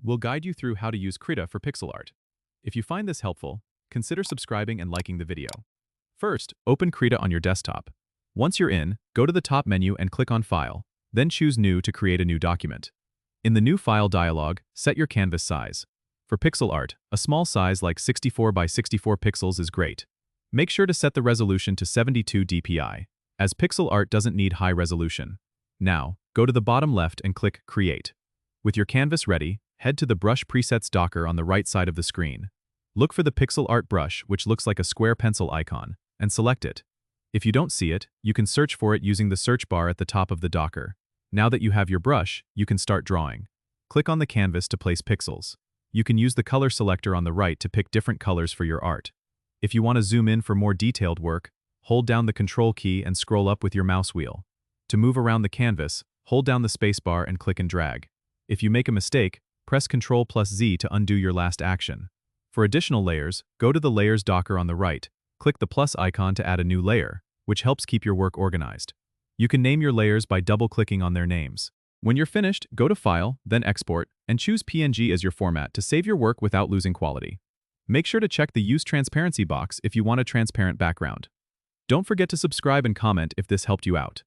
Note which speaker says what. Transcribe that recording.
Speaker 1: we'll guide you through how to use Krita for pixel art. If you find this helpful, consider subscribing and liking the video. First, open Krita on your desktop. Once you're in, go to the top menu and click on File, then choose New to create a new document. In the New File dialog, set your canvas size. For pixel art, a small size like 64 by 64 pixels is great. Make sure to set the resolution to 72 dpi, as pixel art doesn't need high resolution. Now, go to the bottom left and click Create. With your canvas ready, head to the Brush Presets docker on the right side of the screen. Look for the pixel art brush, which looks like a square pencil icon, and select it. If you don't see it, you can search for it using the search bar at the top of the docker. Now that you have your brush, you can start drawing. Click on the canvas to place pixels. You can use the color selector on the right to pick different colors for your art. If you want to zoom in for more detailed work, hold down the Control key and scroll up with your mouse wheel. To move around the canvas, hold down the spacebar and click and drag. If you make a mistake, press Ctrl+Z to undo your last action. For additional layers, go to the Layers docker on the right, click the plus icon to add a new layer, which helps keep your work organized. You can name your layers by double-clicking on their names. When you're finished, go to File, then Export, and choose PNG as your format to save your work without losing quality. Make sure to check the Use Transparency box if you want a transparent background. Don't forget to subscribe and comment if this helped you out.